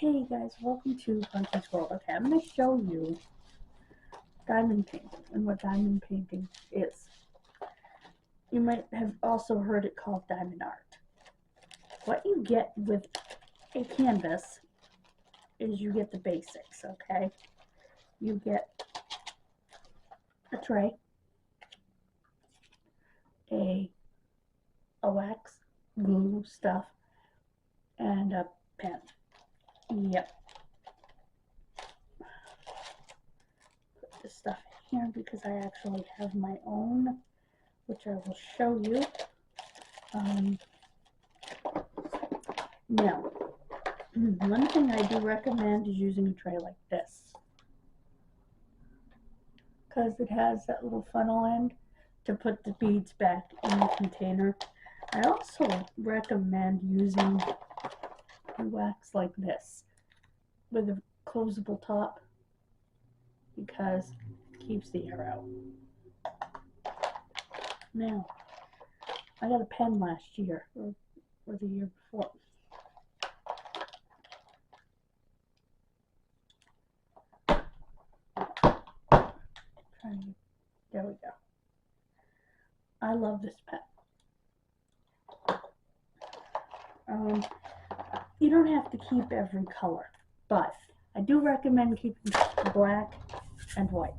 Hey guys, welcome to Punky's World. Okay, I'm going to show you diamond painting and what diamond painting is. You might have also heard it called diamond art. What you get with a canvas is you get the basics, okay? You get a tray, a wax, glue stuff, and a pen. Yep. Put this stuff in here because I actually have my own, which I will show you. Now, one thing I do recommend is using a tray like this, because it has that little funnel end to put the beads back in the container. I also recommend using a wax like this with a closable top because it keeps the air out. Now, I got a pen last year or the year before. There we go. I love this pen. You don't have to keep every color, but I do recommend keeping black and white.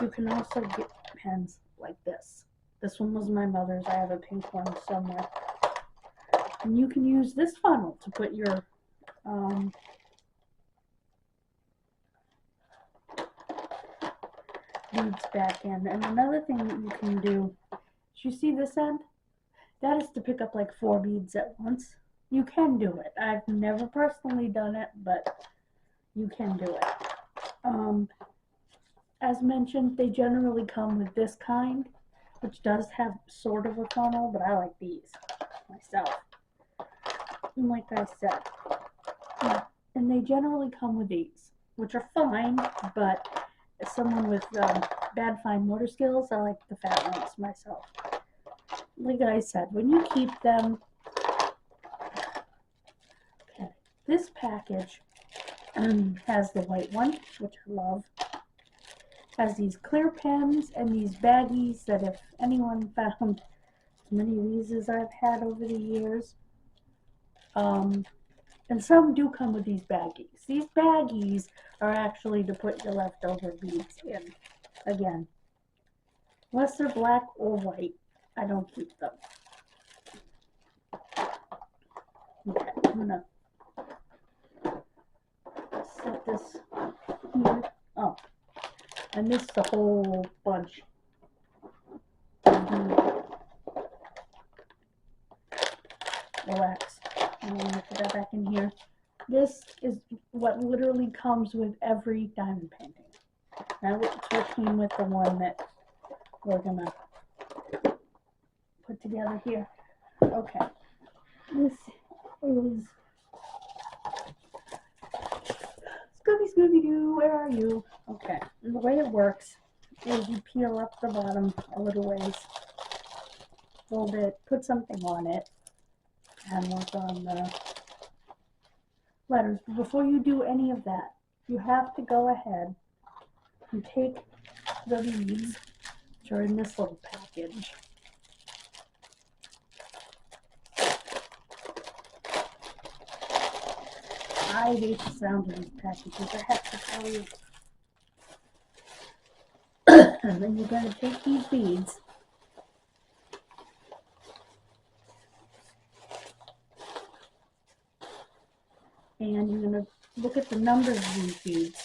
You can also get pens like this. This one was my mother's. I have a pink one somewhere. And you can use this funnel to put your beads back in. And another thing that you can do is, you see this end? That is to pick up like 4 beads at once. You can do it. I've never personally done it, but you can do it. As mentioned, they generally come with this kind, which does have sort of a funnel, but I like these myself. And like I said, and they generally come with these, which are fine, but as someone with bad fine motor skills, I like the fat ones myself. Like I said, when you keep them, okay, this package has the white one, which I love. Has these clear pens and these baggies that if anyone found as many of these as I've had over the years. And some do come with these baggies. These baggies are actually to put your leftover beads in. Again, unless they're black or white, I don't keep them. Okay, I'm gonna set this here. Oh, I missed a whole bunch. Relax. I'm gonna put that back in here. This is what literally comes with every diamond painting. Now it's what came with the one that we're gonna put together here. Okay. This is Scooby-Doo, where are you? Okay. And the way it works is you peel up the bottom a little ways, fold it, put something on it, and work on the letters. But before you do any of that, you have to go ahead and take the beads, which are in this little package. I hate the sound of these packages, I have to tell you. And then you're going to take these beads and you're going to look at the numbers of these beads.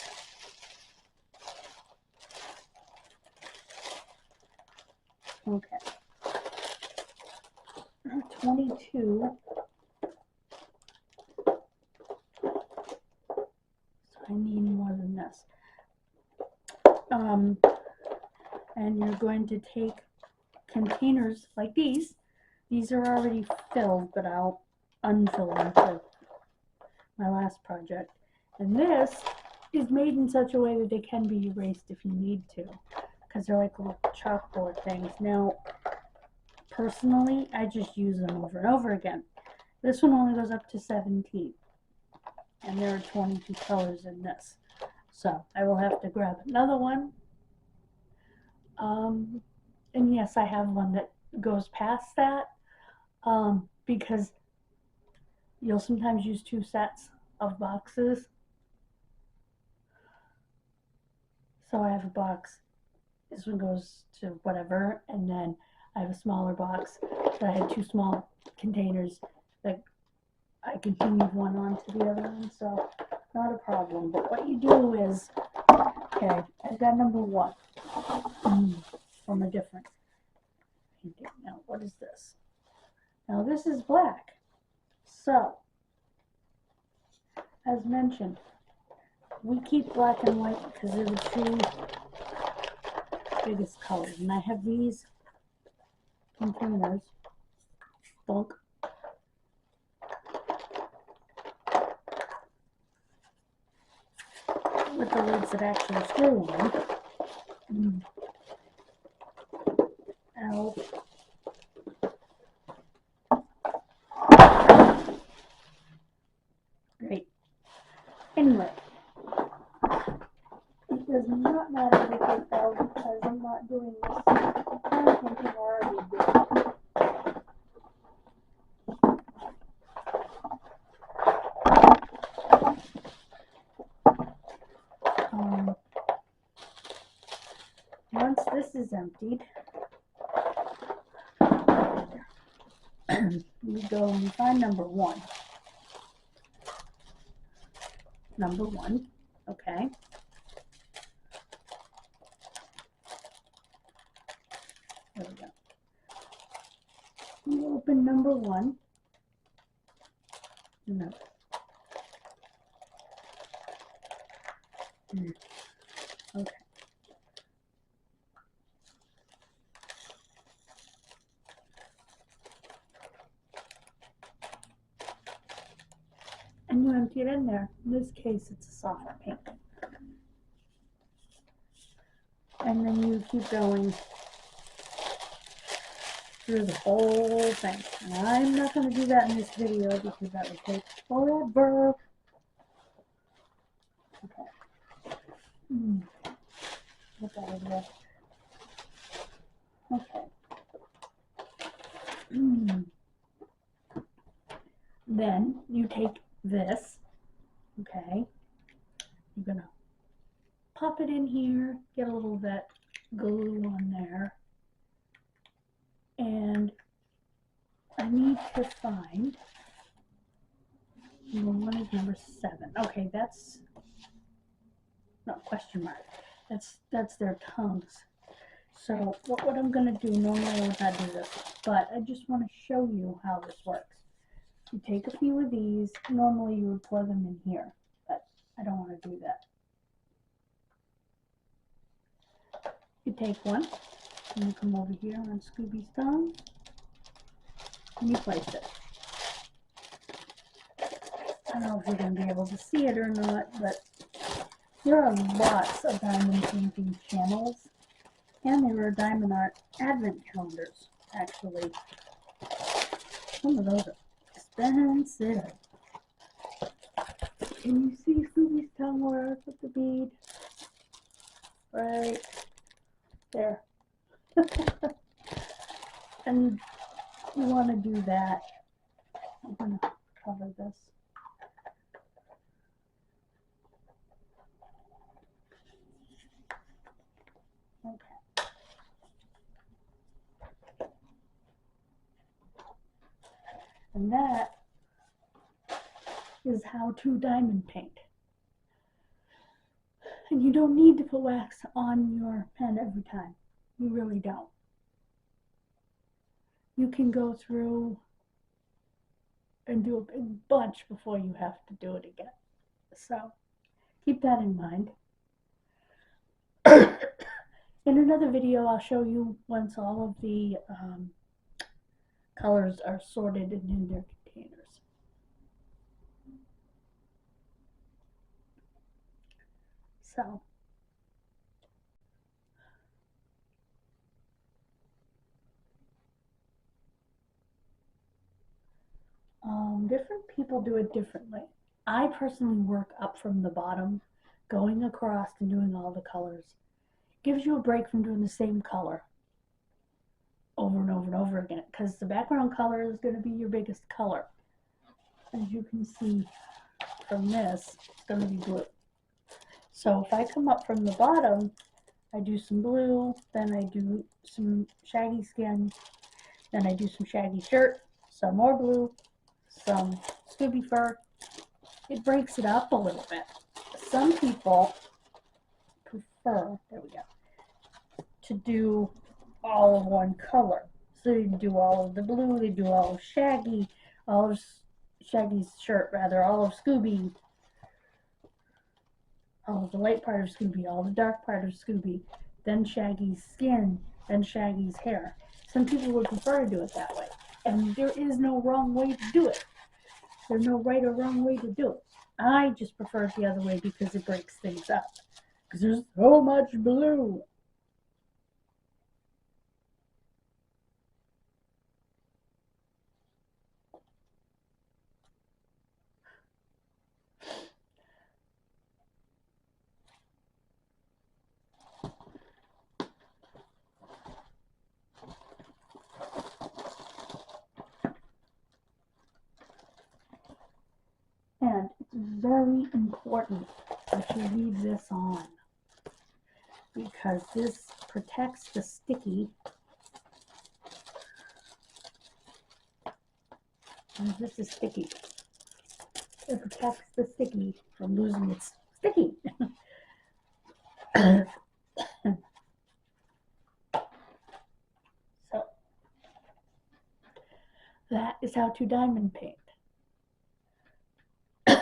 Okay. 22. I need more than this. And you're going to take containers like these. These are already filled, but I'll unfill them for my last project. And this is made in such a way that they can be erased if you need to, because they're like little chalkboard things. Now, personally, I just use them over and over again. This one only goes up to 17. And there are 22 colors in this. So I will have to grab another one. And yes, I have one that goes past that, because you'll sometimes use 2 sets of boxes. So I have a box, this one goes to whatever, and then I have a smaller box that I had 2 small containers that I continued one onto the other one, so not a problem. But what you do is, okay, I've got number 1 from a different painting. Now, what is this? Now, this is black. So, as mentioned, we keep black and white because they're the 2 biggest colors. And I have these containers, thunk, with the lids that actually screw on. Ow. Great. Anyway, it does not matter if it fell because I'm not doing this. I'm thinking I already did. Once this is emptied, you go and find number 1. Number 1, okay. There we go. You open number 1. No. Okay. And you empty it in there. In this case, it's a soft pink. And then you keep going through the whole thing. And I'm not going to do that in this video because that would take forever. Okay. Get that in there. Okay. Then you take this, okay, you're going to pop it in here, get a little of that glue on there, and I need to find, number 1 is number 7. Okay, that's, not question mark, that's their tongues. So what I'm going to do, normally I would not do this, but I just want to show you how this works. You take a few of these, normally you would pour them in here, but I don't want to do that. You take one, and you come over here on Scooby's tongue, and you place it. I don't know if you're going to be able to see it or not, but there are lots of diamond painting channels, and there are diamond art advent calendars, actually. Some of those are expensive. Can you see Scooby's tongue where I put the bead? Right there. And you want to do that. I'm going to cover this. Okay. And that is how to diamond paint. And you don't need to put wax on your pen every time. You really don't. You can go through and do a big bunch before you have to do it again. So keep that in mind. In another video, I'll show you once all of the colors are sorted and in their containers. So, different people do it differently. I personally work up from the bottom, going across and doing all the colors. Gives you a break from doing the same color over and over and over again, because the background color is going to be your biggest color. As you can see from this, it's going to be blue. So if I come up from the bottom, I do some blue, then I do some shaggy skin, then I do some shaggy shirt, some more blue, some Scooby fur. It breaks it up a little bit. Some people prefer, there we go, to do all of one color. So they do all of the blue, they do all of Shaggy, all of Shaggy's shirt rather, all of Scooby, all of the light part of Scooby, all the dark part of Scooby, then Shaggy's skin, then Shaggy's hair. Some people would prefer to do it that way. And there is no wrong way to do it. There's no right or wrong way to do it. I just prefer it the other way because it breaks things up. Because there's so much blue. And it's very important that you leave this on, because this protects the sticky. And this is sticky. It protects the sticky from losing its sticky. So that is how to diamond paint.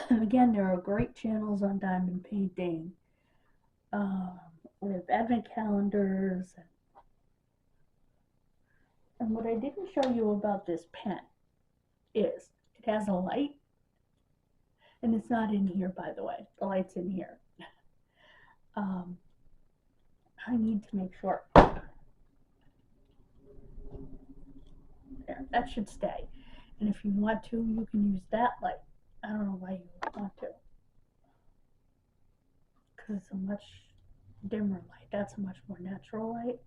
Again, there are great channels on diamond painting with advent calendars. And what I didn't show you about this pen is it has a light, and it's not in here, by the way. The light's in here. I need to make sure. There, that should stay. And if you want to, you can use that light. I don't know why you would want to, because it's a much dimmer light. That's a much more natural light.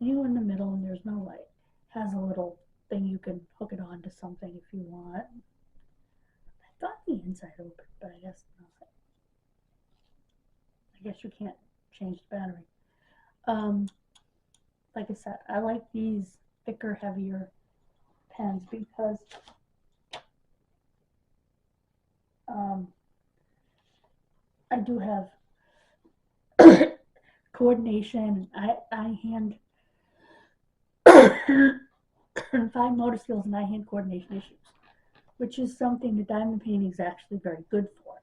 You in the middle and there's no light. It has a little thing you can hook it on to something if you want. I thought the inside opened, but I guess not. I guess you can't change the battery. Like I said, I like these thicker, heavier pens because I do have coordination. I hand fine motor skills and I hand coordination issues, which is something that diamond painting is actually very good for.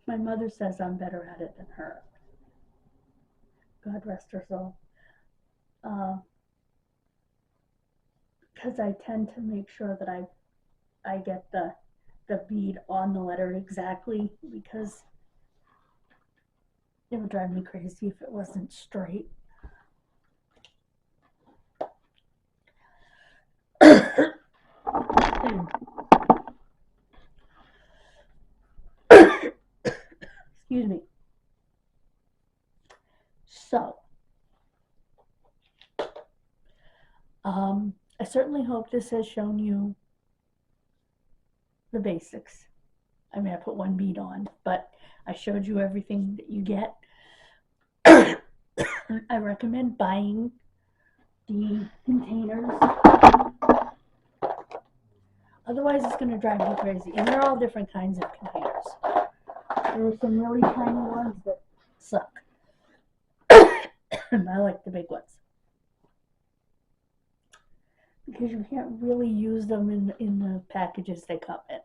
My mother says I'm better at it than her. God rest her soul. Because I tend to make sure that I get the bead on the letter exactly, because it would drive me crazy if it wasn't straight. Excuse me. So, I certainly hope this has shown you the basics. I mean, I put one bead on, but I showed you everything that you get. I recommend buying the containers. Otherwise, it's going to drive you crazy. And they're all different kinds of containers. There are some really tiny ones that suck. I like the big ones, because you can't really use them in the packages they come in.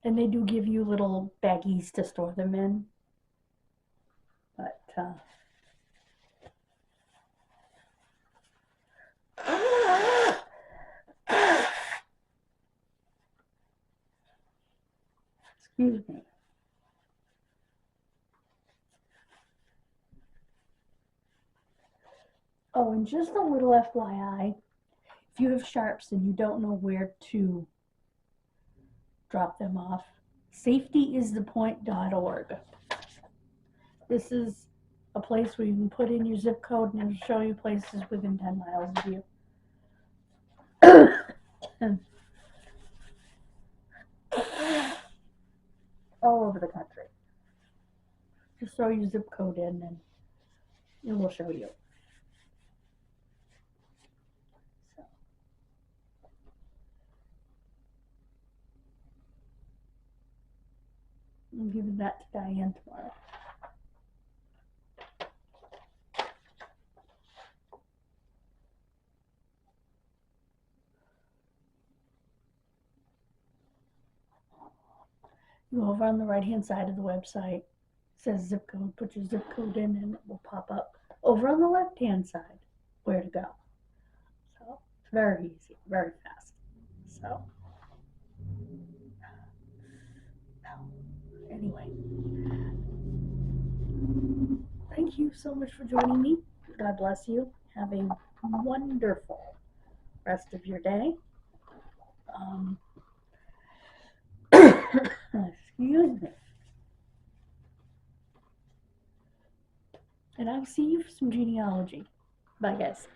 And they do give you little baggies to store them in. But, excuse me. Oh, and just a little FYI, If you have sharps and you don't know where to drop them off, safetyisthepoint.org. This is a place where you can put in your zip code and it'll show you places within 10 miles of you. All over the country. Just throw your zip code in and it will show you. So. I'm giving that to Diane tomorrow. You go over on the right hand side of the website, it says zip code, put your zip code in and it will pop up. Over on the left hand side, where to go. So it's very easy, very fast. So anyway, thank you so much for joining me. God bless you. Have a wonderful rest of your day. Excuse me. And I'll see you for some genealogy. Bye, guys.